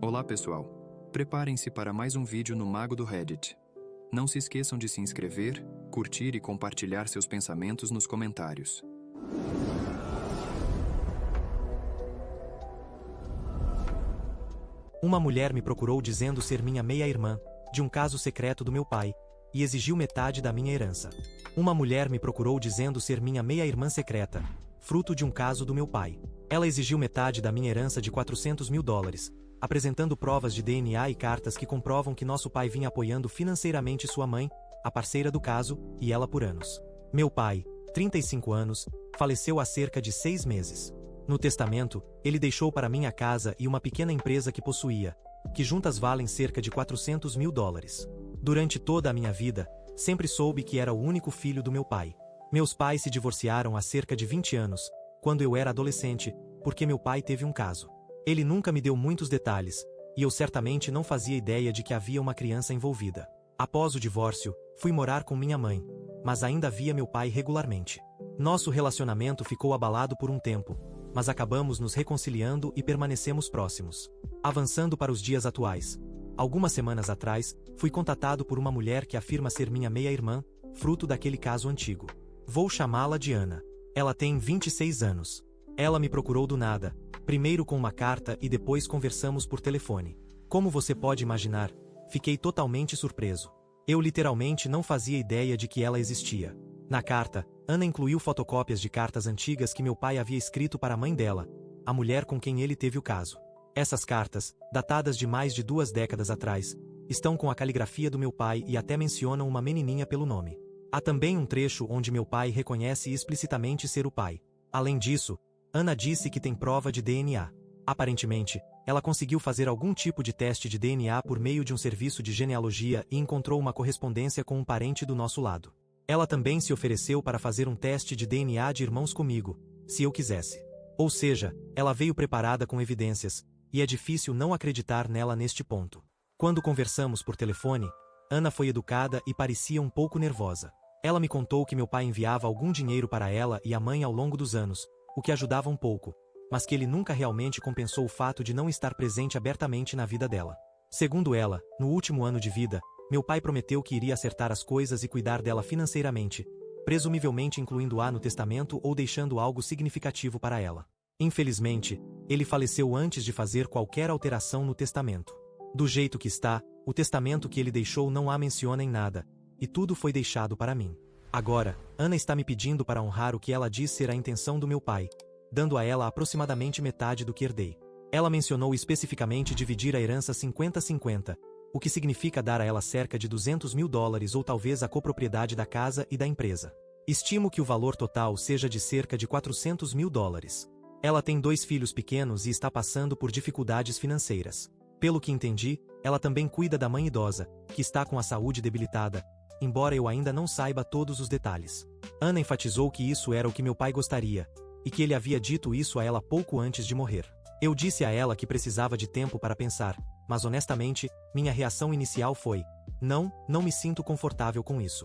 Olá pessoal, preparem-se para mais um vídeo no Mago do Reddit. Não se esqueçam de se inscrever, curtir e compartilhar seus pensamentos nos comentários. Uma mulher me procurou dizendo ser minha meia-irmã, de um caso secreto do meu pai, e exigiu metade da minha herança. Uma mulher me procurou dizendo ser minha meia-irmã secreta, fruto de um caso do meu pai. Ela exigiu metade da minha herança de $400 mil, apresentando provas de DNA e cartas que comprovam que nosso pai vinha apoiando financeiramente sua mãe, a parceira do caso, e ela por anos. Meu pai, 35 anos, faleceu há cerca de 6 meses. No testamento, ele deixou para mim a casa e uma pequena empresa que possuía, que juntas valem cerca de $400 mil. Durante toda a minha vida, sempre soube que era o único filho do meu pai. Meus pais se divorciaram há cerca de 20 anos, quando eu era adolescente, porque meu pai teve um caso. Ele nunca me deu muitos detalhes, e eu certamente não fazia ideia de que havia uma criança envolvida. Após o divórcio, fui morar com minha mãe, mas ainda via meu pai regularmente. Nosso relacionamento ficou abalado por um tempo, mas acabamos nos reconciliando e permanecemos próximos. Avançando para os dias atuais. Algumas semanas atrás, fui contatado por uma mulher que afirma ser minha meia-irmã, fruto daquele caso antigo. Vou chamá-la de Ana. Ela tem 26 anos. Ela me procurou do nada, primeiro com uma carta e depois conversamos por telefone. Como você pode imaginar, fiquei totalmente surpreso. Eu literalmente não fazia ideia de que ela existia. Na carta, Ana incluiu fotocópias de cartas antigas que meu pai havia escrito para a mãe dela, a mulher com quem ele teve o caso. Essas cartas, datadas de mais de 2 décadas atrás, estão com a caligrafia do meu pai e até mencionam uma menininha pelo nome. Há também um trecho onde meu pai reconhece explicitamente ser o pai. Além disso, Ana disse que tem prova de DNA. Aparentemente, ela conseguiu fazer algum tipo de teste de DNA por meio de um serviço de genealogia e encontrou uma correspondência com um parente do nosso lado. Ela também se ofereceu para fazer um teste de DNA de irmãos comigo, se eu quisesse. Ou seja, ela veio preparada com evidências, e é difícil não acreditar nela neste ponto. Quando conversamos por telefone, Ana foi educada e parecia um pouco nervosa. Ela me contou que meu pai enviava algum dinheiro para ela e a mãe ao longo dos anos, o que ajudava um pouco, mas que ele nunca realmente compensou o fato de não estar presente abertamente na vida dela. Segundo ela, no último ano de vida, meu pai prometeu que iria acertar as coisas e cuidar dela financeiramente, presumivelmente incluindo-a no testamento ou deixando algo significativo para ela. Infelizmente, ele faleceu antes de fazer qualquer alteração no testamento. Do jeito que está, o testamento que ele deixou não a menciona em nada, e tudo foi deixado para mim. Agora, Ana está me pedindo para honrar o que ela diz ser a intenção do meu pai, dando a ela aproximadamente metade do que herdei. Ela mencionou especificamente dividir a herança 50-50, o que significa dar a ela cerca de $200 mil ou talvez a copropriedade da casa e da empresa. Estimo que o valor total seja de cerca de $400 mil. Ela tem 2 filhos pequenos e está passando por dificuldades financeiras. Pelo que entendi, ela também cuida da mãe idosa, que está com a saúde debilitada, embora eu ainda não saiba todos os detalhes. Ana enfatizou que isso era o que meu pai gostaria, e que ele havia dito isso a ela pouco antes de morrer. Eu disse a ela que precisava de tempo para pensar, mas honestamente, minha reação inicial foi: não me sinto confortável com isso.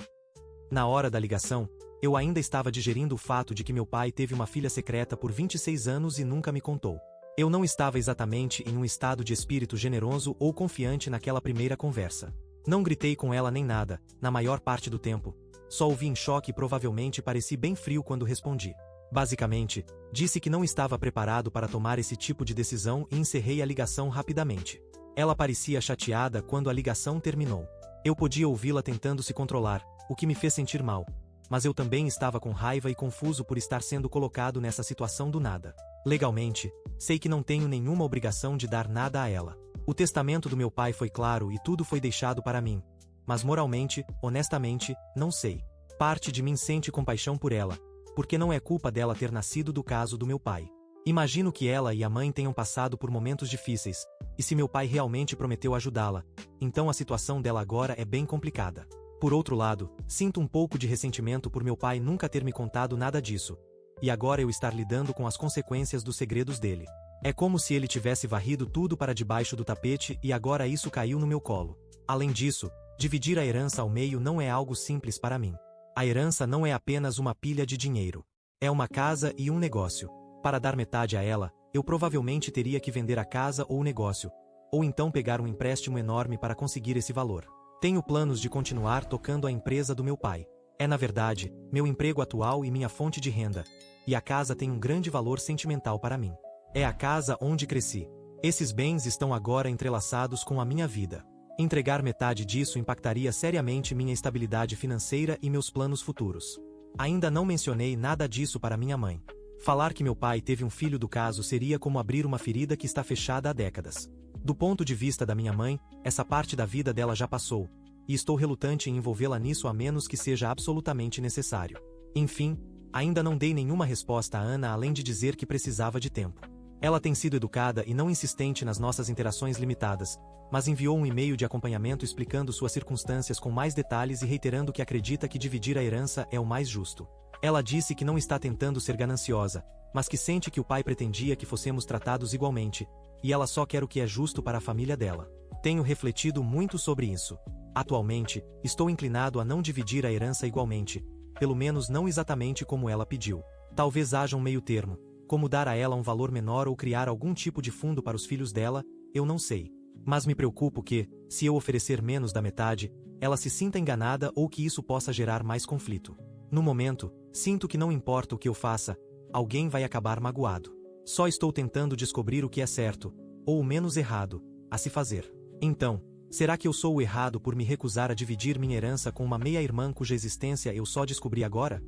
Na hora da ligação, eu ainda estava digerindo o fato de que meu pai teve uma filha secreta por 26 anos e nunca me contou. Eu não estava exatamente em um estado de espírito generoso ou confiante naquela primeira conversa. Não gritei com ela nem nada, na maior parte do tempo. Só ouvi em choque e provavelmente pareci bem frio quando respondi. Basicamente, disse que não estava preparado para tomar esse tipo de decisão e encerrei a ligação rapidamente. Ela parecia chateada quando a ligação terminou. Eu podia ouvi-la tentando se controlar, o que me fez sentir mal. Mas eu também estava com raiva e confuso por estar sendo colocado nessa situação do nada. Legalmente, sei que não tenho nenhuma obrigação de dar nada a ela. O testamento do meu pai foi claro e tudo foi deixado para mim. Mas moralmente, honestamente, não sei. Parte de mim sente compaixão por ela, porque não é culpa dela ter nascido do caso do meu pai. Imagino que ela e a mãe tenham passado por momentos difíceis, e se meu pai realmente prometeu ajudá-la, então a situação dela agora é bem complicada. Por outro lado, sinto um pouco de ressentimento por meu pai nunca ter me contado nada disso, e agora eu estar lidando com as consequências dos segredos dele. É como se ele tivesse varrido tudo para debaixo do tapete e agora isso caiu no meu colo. Além disso, dividir a herança ao meio não é algo simples para mim. A herança não é apenas uma pilha de dinheiro. É uma casa e um negócio. Para dar metade a ela, eu provavelmente teria que vender a casa ou o negócio, ou então pegar um empréstimo enorme para conseguir esse valor. Tenho planos de continuar tocando a empresa do meu pai. É na verdade, meu emprego atual e minha fonte de renda. E a casa tem um grande valor sentimental para mim. É a casa onde cresci. Esses bens estão agora entrelaçados com a minha vida. Entregar metade disso impactaria seriamente minha estabilidade financeira e meus planos futuros. Ainda não mencionei nada disso para minha mãe. Falar que meu pai teve um filho do caso seria como abrir uma ferida que está fechada há décadas. Do ponto de vista da minha mãe, essa parte da vida dela já passou, e estou relutante em envolvê-la nisso a menos que seja absolutamente necessário. Enfim, ainda não dei nenhuma resposta a Ana além de dizer que precisava de tempo. Ela tem sido educada e não insistente nas nossas interações limitadas, mas enviou um e-mail de acompanhamento explicando suas circunstâncias com mais detalhes e reiterando que acredita que dividir a herança é o mais justo. Ela disse que não está tentando ser gananciosa, mas que sente que o pai pretendia que fossemos tratados igualmente, e ela só quer o que é justo para a família dela. Tenho refletido muito sobre isso. Atualmente, estou inclinado a não dividir a herança igualmente, pelo menos não exatamente como ela pediu. Talvez haja um meio termo, como dar a ela um valor menor ou criar algum tipo de fundo para os filhos dela, eu não sei. Mas me preocupo que, se eu oferecer menos da metade, ela se sinta enganada ou que isso possa gerar mais conflito. No momento, sinto que não importa o que eu faça, alguém vai acabar magoado. Só estou tentando descobrir o que é certo, ou o menos errado, a se fazer. Então, será que eu sou o errado por me recusar a dividir minha herança com uma meia-irmã cuja existência eu só descobri agora?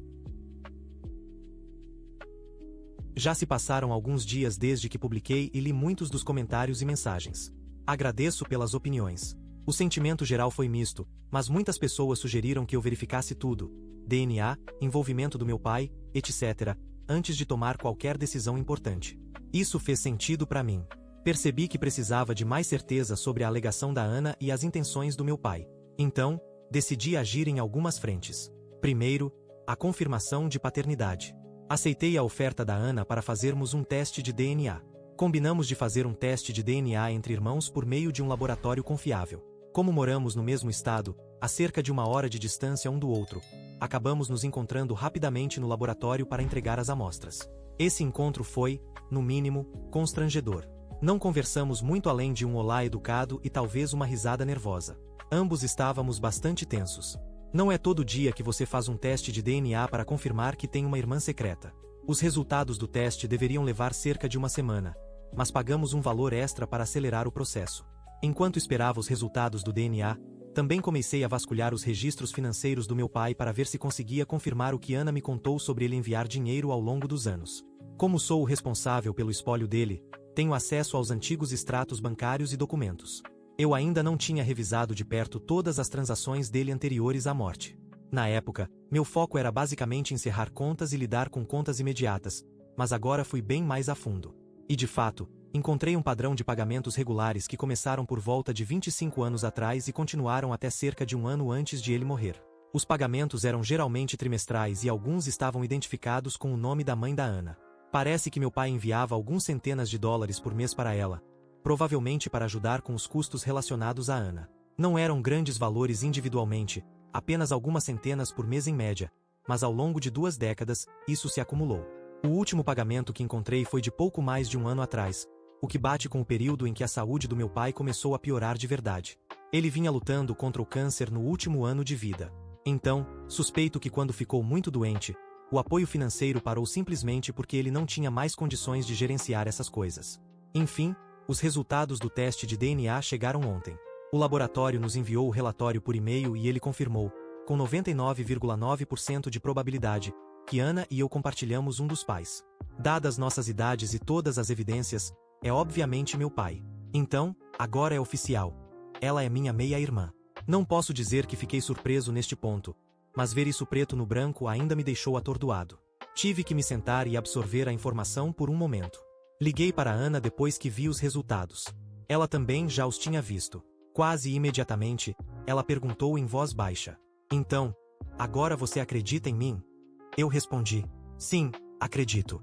Já se passaram alguns dias desde que publiquei e li muitos dos comentários e mensagens. Agradeço pelas opiniões. O sentimento geral foi misto, mas muitas pessoas sugeriram que eu verificasse tudo: DNA, envolvimento do meu pai, etc., antes de tomar qualquer decisão importante. Isso fez sentido para mim. Percebi que precisava de mais certeza sobre a alegação da Ana e as intenções do meu pai. Então, decidi agir em algumas frentes. Primeiro, a confirmação de paternidade. Aceitei a oferta da Ana para fazermos um teste de DNA. Combinamos de fazer um teste de DNA entre irmãos por meio de um laboratório confiável. Como moramos no mesmo estado, a cerca de 1 hora de distância um do outro, acabamos nos encontrando rapidamente no laboratório para entregar as amostras. Esse encontro foi, no mínimo, constrangedor. Não conversamos muito além de um olá educado e talvez uma risada nervosa. Ambos estávamos bastante tensos. Não é todo dia que você faz um teste de DNA para confirmar que tem uma irmã secreta. Os resultados do teste deveriam levar cerca de 1 semana, mas pagamos um valor extra para acelerar o processo. Enquanto esperava os resultados do DNA, também comecei a vasculhar os registros financeiros do meu pai para ver se conseguia confirmar o que Ana me contou sobre ele enviar dinheiro ao longo dos anos. Como sou o responsável pelo espólio dele, tenho acesso aos antigos extratos bancários e documentos. Eu ainda não tinha revisado de perto todas as transações dele anteriores à morte. Na época, meu foco era basicamente encerrar contas e lidar com contas imediatas, mas agora fui bem mais a fundo. E de fato, encontrei um padrão de pagamentos regulares que começaram por volta de 25 anos atrás e continuaram até cerca de 1 ano antes de ele morrer. Os pagamentos eram geralmente trimestrais e alguns estavam identificados com o nome da mãe da Ana. Parece que meu pai enviava alguns centenas de dólares por mês para ela, provavelmente para ajudar com os custos relacionados a Ana. Não eram grandes valores individualmente, apenas algumas centenas por mês em média, mas ao longo de 2 décadas, isso se acumulou. O último pagamento que encontrei foi de pouco mais de 1 ano atrás, o que bate com o período em que a saúde do meu pai começou a piorar de verdade. Ele vinha lutando contra o câncer no último ano de vida. Então, suspeito que quando ficou muito doente, o apoio financeiro parou simplesmente porque ele não tinha mais condições de gerenciar essas coisas. Enfim, os resultados do teste de DNA chegaram ontem. O laboratório nos enviou o relatório por e-mail e ele confirmou, com 99,9% de probabilidade, que Ana e eu compartilhamos um dos pais. Dadas nossas idades e todas as evidências, é obviamente meu pai. Então, agora é oficial. Ela é minha meia-irmã. Não posso dizer que fiquei surpreso neste ponto, mas ver isso preto no branco ainda me deixou atordoado. Tive que me sentar e absorver a informação por um momento. Liguei para Ana depois que vi os resultados. Ela também já os tinha visto. Quase imediatamente, ela perguntou em voz baixa: "Então, agora você acredita em mim?" Eu respondi: "Sim, acredito."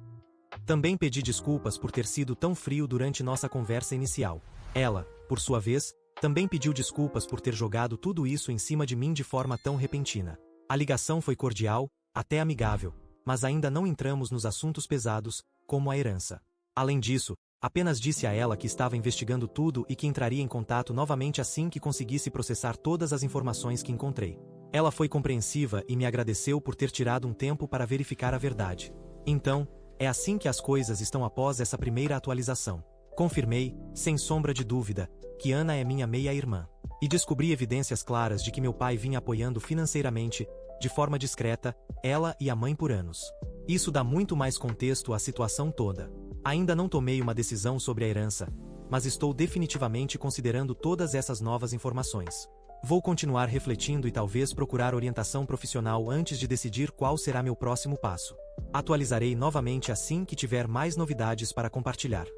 Também pedi desculpas por ter sido tão frio durante nossa conversa inicial. Ela, por sua vez, também pediu desculpas por ter jogado tudo isso em cima de mim de forma tão repentina. A ligação foi cordial, até amigável, mas ainda não entramos nos assuntos pesados, como a herança. Além disso, Apenas disse a ela que estava investigando tudo e que entraria em contato novamente assim que conseguisse processar todas as informações que encontrei. Ela foi compreensiva e me agradeceu por ter tirado um tempo para verificar a verdade. Então, é assim que as coisas estão após essa primeira atualização. Confirmei, sem sombra de dúvida, que Ana é minha meia-irmã. E descobri evidências claras de que meu pai vinha apoiando financeiramente, de forma discreta, ela e a mãe por anos. Isso dá muito mais contexto à situação toda. Ainda não tomei uma decisão sobre a herança, mas estou definitivamente considerando todas essas novas informações. Vou continuar refletindo e talvez procurar orientação profissional antes de decidir qual será meu próximo passo. Atualizarei novamente assim que tiver mais novidades para compartilhar.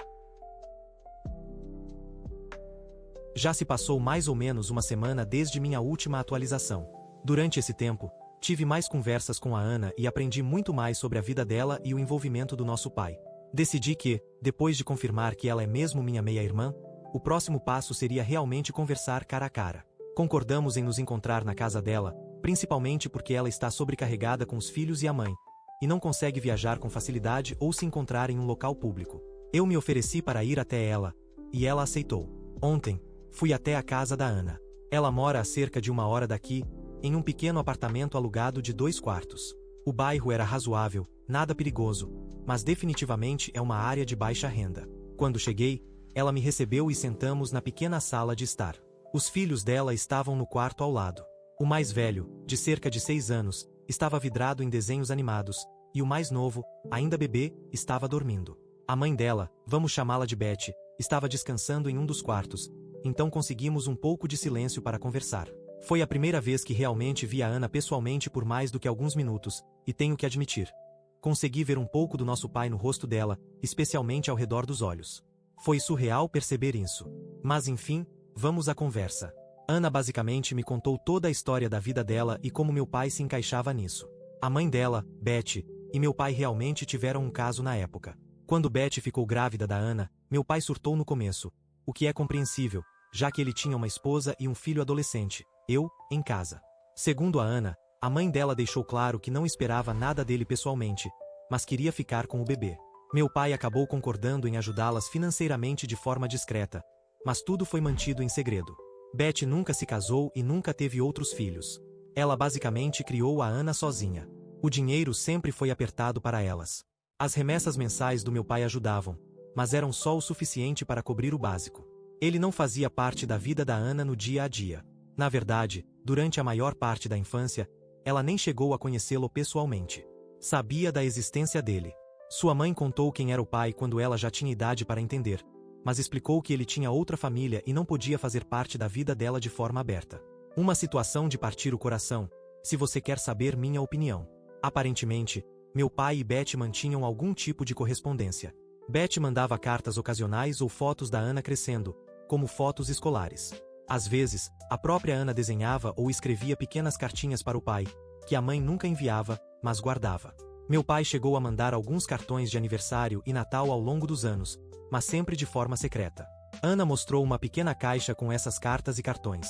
Já se passou mais ou menos uma semana desde minha última atualização. Durante esse tempo, tive mais conversas com a Ana e aprendi muito mais sobre a vida dela e o envolvimento do nosso pai. Decidi que, depois de confirmar que ela é mesmo minha meia-irmã, o próximo passo seria realmente conversar cara a cara. Concordamos em nos encontrar na casa dela, principalmente porque ela está sobrecarregada com os filhos e a mãe, e não consegue viajar com facilidade ou se encontrar em um local público. Eu me ofereci para ir até ela, e ela aceitou. Ontem, fui até a casa da Ana. Ela mora a cerca de 1 hora daqui, em um pequeno apartamento alugado de 2 quartos. O bairro era razoável, nada perigoso, mas definitivamente é uma área de baixa renda. Quando cheguei, ela me recebeu e sentamos na pequena sala de estar. Os filhos dela estavam no quarto ao lado. O mais velho, de cerca de 6 anos, estava vidrado em desenhos animados, e o mais novo, ainda bebê, estava dormindo. A mãe dela, vamos chamá-la de Betty, estava descansando em um dos quartos, então conseguimos um pouco de silêncio para conversar. Foi a primeira vez que realmente vi a Ana pessoalmente por mais do que alguns minutos, e tenho que admitir. Consegui ver um pouco do nosso pai no rosto dela, especialmente ao redor dos olhos. Foi surreal perceber isso. Mas enfim, vamos à conversa. Ana basicamente me contou toda a história da vida dela e como meu pai se encaixava nisso. A mãe dela, Betty, e meu pai realmente tiveram um caso na época. Quando Betty ficou grávida da Ana, meu pai surtou no começo, o que é compreensível, já que ele tinha uma esposa e um filho adolescente, eu, em casa. Segundo a Ana, a mãe dela deixou claro que não esperava nada dele pessoalmente, mas queria ficar com o bebê. Meu pai acabou concordando em ajudá-las financeiramente de forma discreta, mas tudo foi mantido em segredo. Betty nunca se casou e nunca teve outros filhos. Ela basicamente criou a Ana sozinha. O dinheiro sempre foi apertado para elas. As remessas mensais do meu pai ajudavam, mas eram só o suficiente para cobrir o básico. Ele não fazia parte da vida da Ana no dia a dia. Na verdade, durante a maior parte da infância, ela nem chegou a conhecê-lo pessoalmente. Sabia da existência dele. Sua mãe contou quem era o pai quando ela já tinha idade para entender, mas explicou que ele tinha outra família e não podia fazer parte da vida dela de forma aberta. Uma situação de partir o coração, se você quer saber minha opinião. Aparentemente, meu pai e Betty mantinham algum tipo de correspondência. Betty mandava cartas ocasionais ou fotos da Ana crescendo, como fotos escolares. Às vezes, a própria Ana desenhava ou escrevia pequenas cartinhas para o pai, que a mãe nunca enviava, mas guardava. Meu pai chegou a mandar alguns cartões de aniversário e Natal ao longo dos anos, mas sempre de forma secreta. Ana mostrou uma pequena caixa com essas cartas e cartões.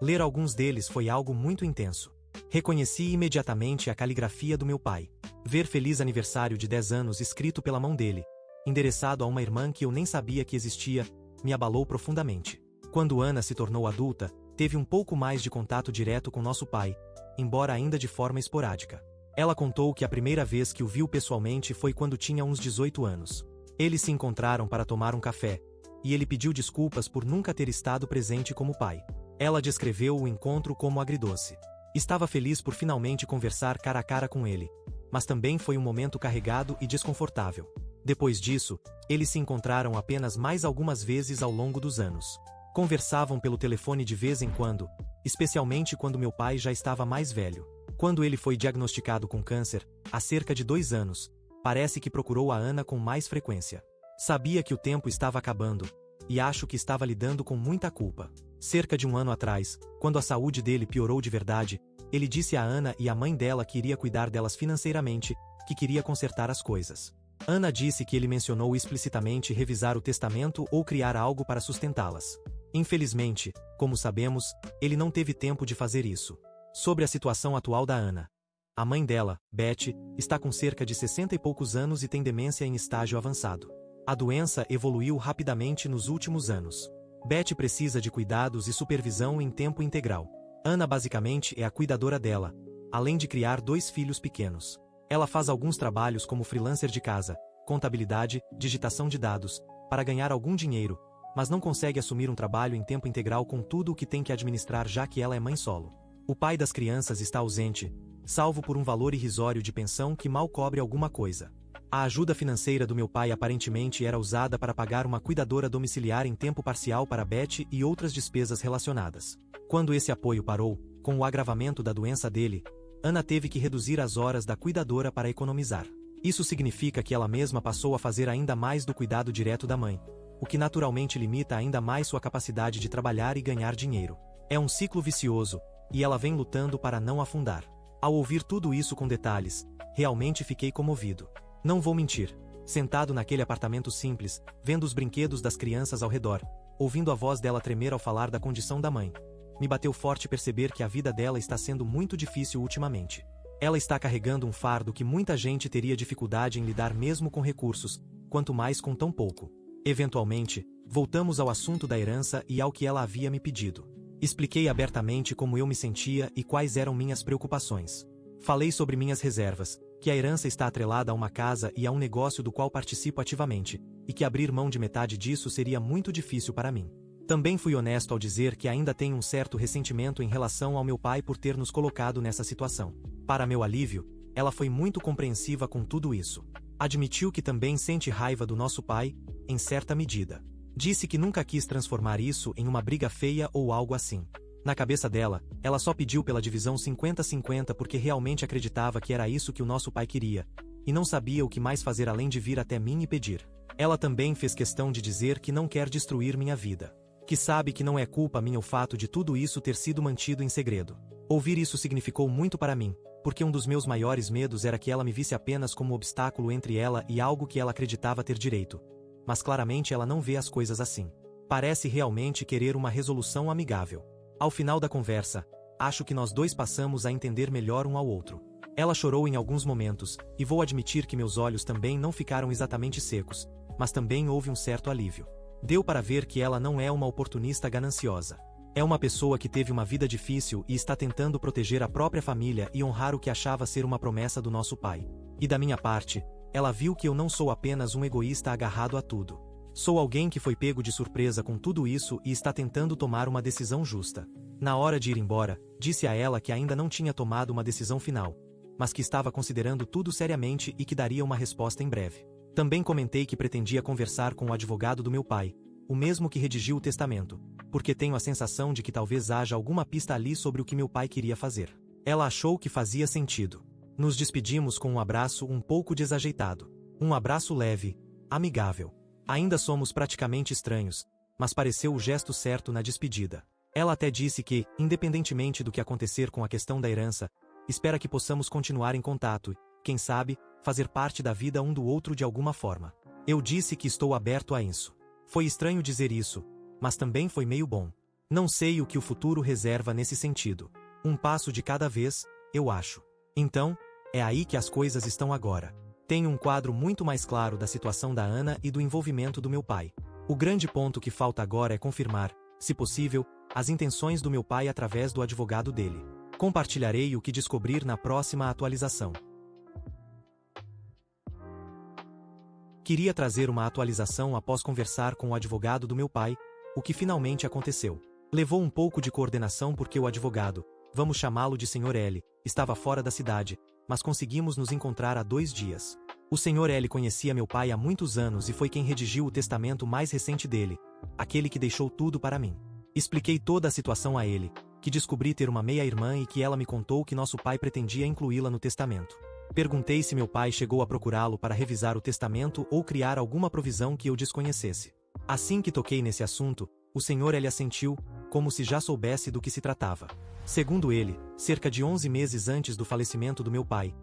Ler alguns deles foi algo muito intenso. Reconheci imediatamente a caligrafia do meu pai. Ver Feliz Aniversário de 10 anos escrito pela mão dele, endereçado a uma irmã que eu nem sabia que existia, me abalou profundamente. Quando Ana se tornou adulta, teve um pouco mais de contato direto com nosso pai, embora ainda de forma esporádica. Ela contou que a primeira vez que o viu pessoalmente foi quando tinha uns 18 anos. Eles se encontraram para tomar um café, e ele pediu desculpas por nunca ter estado presente como pai. Ela descreveu o encontro como agridoce. Estava feliz por finalmente conversar cara a cara com ele, mas também foi um momento carregado e desconfortável. Depois disso, eles se encontraram apenas mais algumas vezes ao longo dos anos. Conversavam pelo telefone de vez em quando, especialmente quando meu pai já estava mais velho. Quando ele foi diagnosticado com câncer, há cerca de 2 anos, parece que procurou a Ana com mais frequência. Sabia que o tempo estava acabando, e acho que estava lidando com muita culpa. Cerca de 1 ano atrás, quando a saúde dele piorou de verdade, ele disse a Ana e à mãe dela que iria cuidar delas financeiramente, que queria consertar as coisas. Ana disse que ele mencionou explicitamente revisar o testamento ou criar algo para sustentá-las. Infelizmente, como sabemos, ele não teve tempo de fazer isso. Sobre a situação atual da Ana. A mãe dela, Betty, está com cerca de 60 e poucos anos e tem demência em estágio avançado. A doença evoluiu rapidamente nos últimos anos. Beth precisa de cuidados e supervisão em tempo integral. Ana basicamente é a cuidadora dela, além de criar 2 filhos pequenos. Ela faz alguns trabalhos como freelancer de casa, contabilidade, digitação de dados, para ganhar algum dinheiro, mas não consegue assumir um trabalho em tempo integral com tudo o que tem que administrar já que ela é mãe solo. O pai das crianças está ausente, salvo por um valor irrisório de pensão que mal cobre alguma coisa. A ajuda financeira do meu pai aparentemente era usada para pagar uma cuidadora domiciliar em tempo parcial para Beth e outras despesas relacionadas. Quando esse apoio parou, com o agravamento da doença dele, Ana teve que reduzir as horas da cuidadora para economizar. Isso significa que ela mesma passou a fazer ainda mais do cuidado direto da mãe, o que naturalmente limita ainda mais sua capacidade de trabalhar e ganhar dinheiro. É um ciclo vicioso, e ela vem lutando para não afundar. Ao ouvir tudo isso com detalhes, realmente fiquei comovido. Não vou mentir. Sentado naquele apartamento simples, vendo os brinquedos das crianças ao redor, ouvindo a voz dela tremer ao falar da condição da mãe, me bateu forte perceber que a vida dela está sendo muito difícil ultimamente. Ela está carregando um fardo que muita gente teria dificuldade em lidar mesmo com recursos, quanto mais com tão pouco. Eventualmente, voltamos ao assunto da herança e ao que ela havia me pedido. Expliquei abertamente como eu me sentia e quais eram minhas preocupações. Falei sobre minhas reservas, que a herança está atrelada a uma casa e a um negócio do qual participo ativamente, e que abrir mão de metade disso seria muito difícil para mim. Também fui honesto ao dizer que ainda tenho um certo ressentimento em relação ao meu pai por ter nos colocado nessa situação. Para meu alívio, ela foi muito compreensiva com tudo isso. Admitiu que também sente raiva do nosso pai, em certa medida. Disse que nunca quis transformar isso em uma briga feia ou algo assim. Na cabeça dela, ela só pediu pela divisão 50-50 porque realmente acreditava que era isso que o nosso pai queria, e não sabia o que mais fazer além de vir até mim e pedir. Ela também fez questão de dizer que não quer destruir minha vida. Que sabe que não é culpa minha o fato de tudo isso ter sido mantido em segredo. Ouvir isso significou muito para mim, porque um dos meus maiores medos era que ela me visse apenas como um obstáculo entre ela e algo que ela acreditava ter direito. Mas claramente ela não vê as coisas assim. Parece realmente querer uma resolução amigável. Ao final da conversa, acho que nós dois passamos a entender melhor um ao outro. Ela chorou em alguns momentos, e vou admitir que meus olhos também não ficaram exatamente secos, mas também houve um certo alívio. Deu para ver que ela não é uma oportunista gananciosa. É uma pessoa que teve uma vida difícil e está tentando proteger a própria família e honrar o que achava ser uma promessa do nosso pai. E da minha parte, ela viu que eu não sou apenas um egoísta agarrado a tudo. Sou alguém que foi pego de surpresa com tudo isso e está tentando tomar uma decisão justa. Na hora de ir embora, disse a ela que ainda não tinha tomado uma decisão final, mas que estava considerando tudo seriamente e que daria uma resposta em breve. Também comentei que pretendia conversar com o advogado do meu pai, o mesmo que redigiu o testamento, porque tenho a sensação de que talvez haja alguma pista ali sobre o que meu pai queria fazer. Ela achou que fazia sentido. Nos despedimos com um abraço um pouco desajeitado. Um abraço leve, amigável. Ainda somos praticamente estranhos, mas pareceu o gesto certo na despedida. Ela até disse que, independentemente do que acontecer com a questão da herança, espera que possamos continuar em contato e, quem sabe, fazer parte da vida um do outro de alguma forma. Eu disse que estou aberto a isso. Foi estranho dizer isso, mas também foi meio bom. Não sei o que o futuro reserva nesse sentido. Um passo de cada vez, eu acho. Então, é aí que as coisas estão agora. Tenho um quadro muito mais claro da situação da Ana e do envolvimento do meu pai. O grande ponto que falta agora é confirmar, se possível, as intenções do meu pai através do advogado dele. Compartilharei o que descobrir na próxima atualização. Queria trazer uma atualização após conversar com o advogado do meu pai, o que finalmente aconteceu. Levou um pouco de coordenação porque o advogado, vamos chamá-lo de Sr. L, estava fora da cidade, mas conseguimos nos encontrar há 2 dias. O Sr. L conhecia meu pai há muitos anos e foi quem redigiu o testamento mais recente dele, aquele que deixou tudo para mim. Expliquei toda a situação a ele, que descobri ter uma meia-irmã e que ela me contou que nosso pai pretendia incluí-la no testamento. Perguntei se meu pai chegou a procurá-lo para revisar o testamento ou criar alguma provisão que eu desconhecesse. Assim que toquei nesse assunto, o Sr. L assentiu, como se já soubesse do que se tratava. Segundo ele, cerca de 11 meses antes do falecimento do meu pai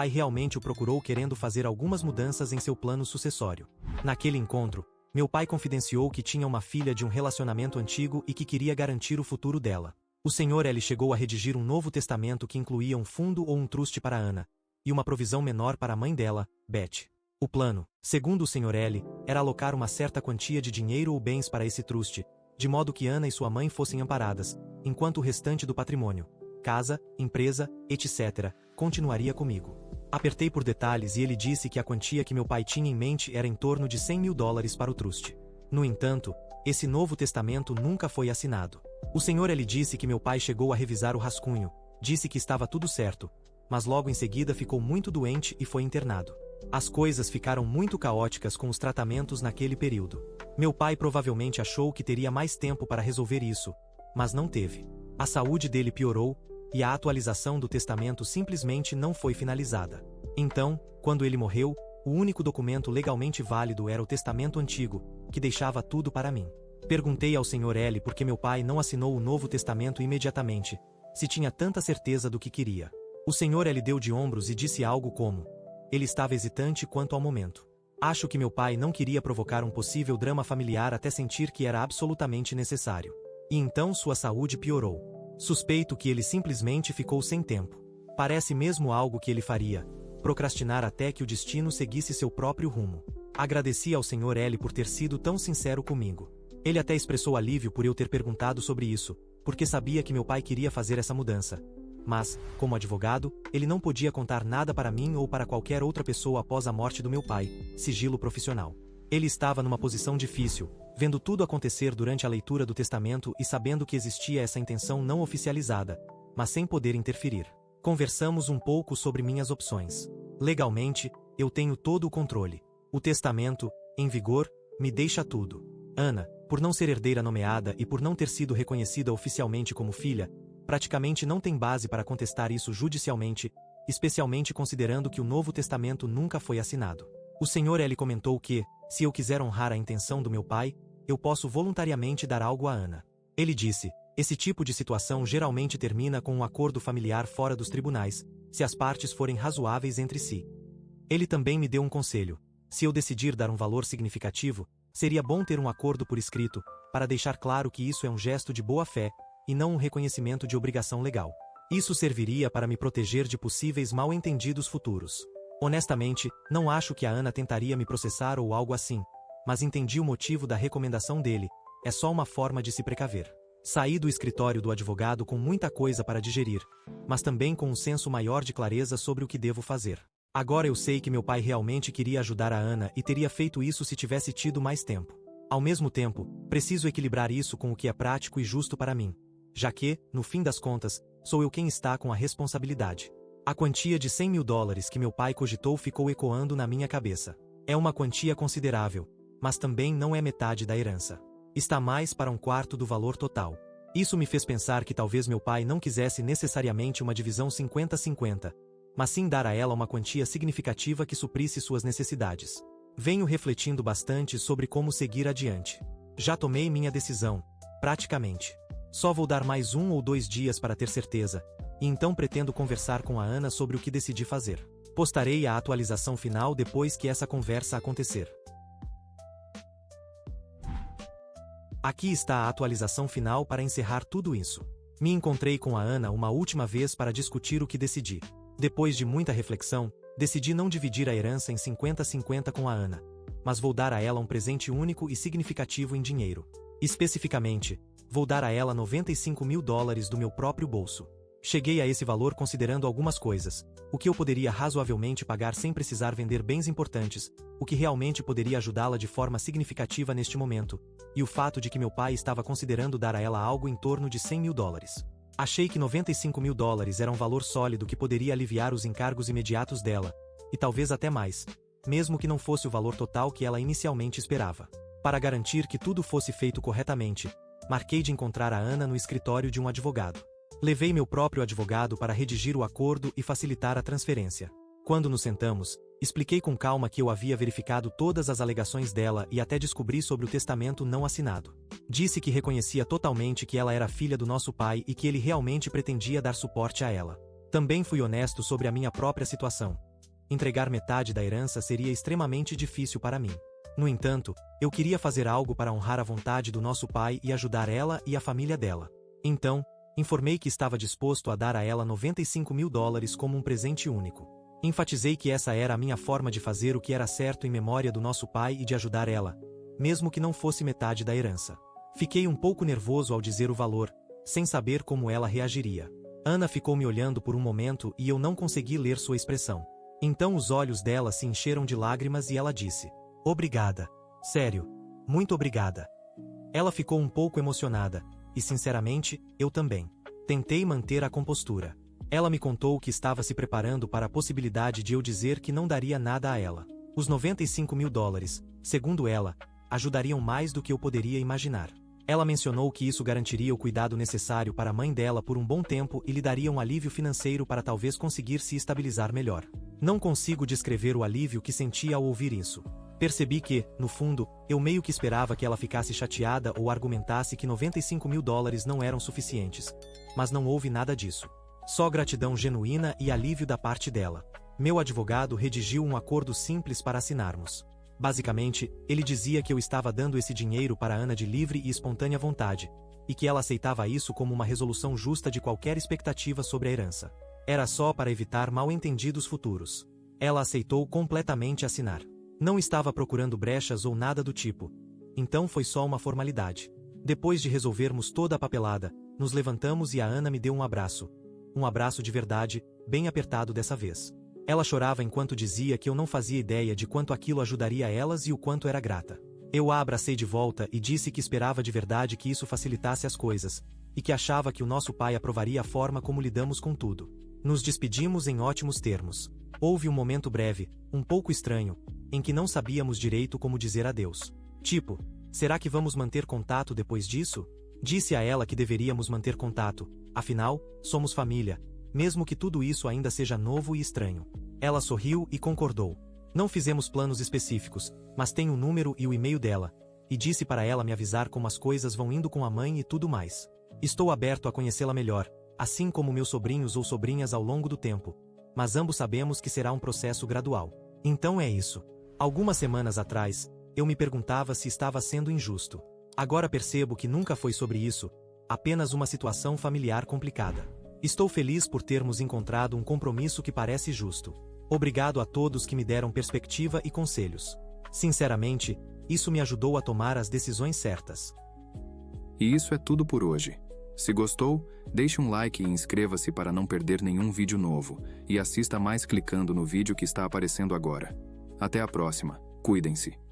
realmente o procurou querendo fazer algumas mudanças em seu plano sucessório. Naquele encontro, meu pai confidenciou que tinha uma filha de um relacionamento antigo e que queria garantir o futuro dela. O Sr. L chegou a redigir um novo testamento que incluía um fundo ou um truste para Ana, e uma provisão menor para a mãe dela, Beth. O plano, segundo o Sr. L., era alocar uma certa quantia de dinheiro ou bens para esse truste, de modo que Ana e sua mãe fossem amparadas, enquanto o restante do patrimônio, casa, empresa, etc., continuaria comigo. Apertei por detalhes e ele disse que a quantia que meu pai tinha em mente era em torno de $100.000 para o truste. No entanto, esse novo testamento nunca foi assinado. O Sr. L. disse que meu pai chegou a revisar o rascunho, disse que estava tudo certo, mas logo em seguida ficou muito doente e foi internado. As coisas ficaram muito caóticas com os tratamentos naquele período. Meu pai provavelmente achou que teria mais tempo para resolver isso, mas não teve. A saúde dele piorou, e a atualização do testamento simplesmente não foi finalizada. Então, quando ele morreu, o único documento legalmente válido era o testamento antigo, que deixava tudo para mim. Perguntei ao Sr. L. por que meu pai não assinou o Novo Testamento imediatamente, se tinha tanta certeza do que queria. O Sr. L. deu de ombros e disse algo como: ele estava hesitante quanto ao momento. Acho que meu pai não queria provocar um possível drama familiar até sentir que era absolutamente necessário. E então sua saúde piorou. Suspeito que ele simplesmente ficou sem tempo. Parece mesmo algo que ele faria, procrastinar até que o destino seguisse seu próprio rumo. Agradeci ao Sr. L. por ter sido tão sincero comigo. Ele até expressou alívio por eu ter perguntado sobre isso, porque sabia que meu pai queria fazer essa mudança. Mas, como advogado, ele não podia contar nada para mim ou para qualquer outra pessoa após a morte do meu pai, sigilo profissional. Ele estava numa posição difícil, vendo tudo acontecer durante a leitura do testamento e sabendo que existia essa intenção não oficializada, mas sem poder interferir. Conversamos um pouco sobre minhas opções. Legalmente, eu tenho todo o controle. O testamento, em vigor, me deixa tudo. Ana, por não ser herdeira nomeada e por não ter sido reconhecida oficialmente como filha, praticamente não tem base para contestar isso judicialmente, especialmente considerando que o Novo Testamento nunca foi assinado. O Sr. L. comentou que, se eu quiser honrar a intenção do meu pai, eu posso voluntariamente dar algo a Ana. Ele disse: esse tipo de situação geralmente termina com um acordo familiar fora dos tribunais, se as partes forem razoáveis entre si. Ele também me deu um conselho: se eu decidir dar um valor significativo, seria bom ter um acordo por escrito, para deixar claro que isso é um gesto de boa-fé, e não um reconhecimento de obrigação legal. Isso serviria para me proteger de possíveis mal-entendidos futuros. Honestamente, não acho que a Ana tentaria me processar ou algo assim, mas entendi o motivo da recomendação dele, é só uma forma de se precaver. Saí do escritório do advogado com muita coisa para digerir, mas também com um senso maior de clareza sobre o que devo fazer. Agora eu sei que meu pai realmente queria ajudar a Ana e teria feito isso se tivesse tido mais tempo. Ao mesmo tempo, preciso equilibrar isso com o que é prático e justo para mim, já que, no fim das contas, sou eu quem está com a responsabilidade. A quantia de $100.000 que meu pai cogitou ficou ecoando na minha cabeça. É uma quantia considerável, mas também não é metade da herança. Está mais para um quarto do valor total. Isso me fez pensar que talvez meu pai não quisesse necessariamente uma divisão 50-50, mas sim dar a ela uma quantia significativa que suprisse suas necessidades. Venho refletindo bastante sobre como seguir adiante. Já tomei minha decisão, praticamente. Só vou dar mais 1 ou 2 dias para ter certeza, e então pretendo conversar com a Ana sobre o que decidi fazer. Postarei a atualização final depois que essa conversa acontecer. Aqui está a atualização final para encerrar tudo isso. Me encontrei com a Ana uma última vez para discutir o que decidi. Depois de muita reflexão, decidi não dividir a herança em 50-50 com a Ana, mas vou dar a ela um presente único e significativo em dinheiro. Especificamente, vou dar a ela $95.000 do meu próprio bolso. Cheguei a esse valor considerando algumas coisas: o que eu poderia razoavelmente pagar sem precisar vender bens importantes, o que realmente poderia ajudá-la de forma significativa neste momento, e o fato de que meu pai estava considerando dar a ela algo em torno de $100.000. Achei que $95.000 era um valor sólido que poderia aliviar os encargos imediatos dela, e talvez até mais, mesmo que não fosse o valor total que ela inicialmente esperava. Para garantir que tudo fosse feito corretamente, marquei de encontrar a Ana no escritório de um advogado. Levei meu próprio advogado para redigir o acordo e facilitar a transferência. Quando nos sentamos, expliquei com calma que eu havia verificado todas as alegações dela e até descobri sobre o testamento não assinado. Disse que reconhecia totalmente que ela era filha do nosso pai e que ele realmente pretendia dar suporte a ela. Também fui honesto sobre a minha própria situação. Entregar metade da herança seria extremamente difícil para mim. No entanto, eu queria fazer algo para honrar a vontade do nosso pai e ajudar ela e a família dela. Então, informei que estava disposto a dar a ela $95.000 como um presente único. Enfatizei que essa era a minha forma de fazer o que era certo em memória do nosso pai e de ajudar ela, mesmo que não fosse metade da herança. Fiquei um pouco nervoso ao dizer o valor, sem saber como ela reagiria. Ana ficou me olhando por um momento e eu não consegui ler sua expressão. Então os olhos dela se encheram de lágrimas e ela disse: "Obrigada. Sério. Muito obrigada." Ela ficou um pouco emocionada, e sinceramente, eu também. Tentei manter a compostura. Ela me contou que estava se preparando para a possibilidade de eu dizer que não daria nada a ela. Os $95.000, segundo ela, ajudariam mais do que eu poderia imaginar. Ela mencionou que isso garantiria o cuidado necessário para a mãe dela por um bom tempo e lhe daria um alívio financeiro para talvez conseguir se estabilizar melhor. Não consigo descrever o alívio que senti ao ouvir isso. Percebi que, no fundo, eu meio que esperava que ela ficasse chateada ou argumentasse que $95.000 não eram suficientes. Mas não houve nada disso. Só gratidão genuína e alívio da parte dela. Meu advogado redigiu um acordo simples para assinarmos. Basicamente, ele dizia que eu estava dando esse dinheiro para Ana de livre e espontânea vontade, e que ela aceitava isso como uma resolução justa de qualquer expectativa sobre a herança. Era só para evitar mal-entendidos futuros. Ela aceitou completamente assinar. Não estava procurando brechas ou nada do tipo. Então foi só uma formalidade. Depois de resolvermos toda a papelada, nos levantamos e a Ana me deu um abraço. Um abraço de verdade, bem apertado dessa vez. Ela chorava enquanto dizia que eu não fazia ideia de quanto aquilo ajudaria elas e o quanto era grata. Eu a abracei de volta e disse que esperava de verdade que isso facilitasse as coisas, e que achava que o nosso pai aprovaria a forma como lidamos com tudo. Nos despedimos em ótimos termos. Houve um momento breve, um pouco estranho, em que não sabíamos direito como dizer adeus. Tipo, será que vamos manter contato depois disso? Disse a ela que deveríamos manter contato, afinal, somos família, mesmo que tudo isso ainda seja novo e estranho. Ela sorriu e concordou. Não fizemos planos específicos, mas tenho o número e o e-mail dela, e disse para ela me avisar como as coisas vão indo com a mãe e tudo mais. Estou aberto a conhecê-la melhor, assim como meus sobrinhos ou sobrinhas ao longo do tempo, mas ambos sabemos que será um processo gradual. Então é isso. Algumas semanas atrás, eu me perguntava se estava sendo injusto. Agora percebo que nunca foi sobre isso, apenas uma situação familiar complicada. Estou feliz por termos encontrado um compromisso que parece justo. Obrigado a todos que me deram perspectiva e conselhos. Sinceramente, isso me ajudou a tomar as decisões certas. E isso é tudo por hoje. Se gostou, deixe um like e inscreva-se para não perder nenhum vídeo novo, e assista mais clicando no vídeo que está aparecendo agora. Até a próxima. Cuidem-se.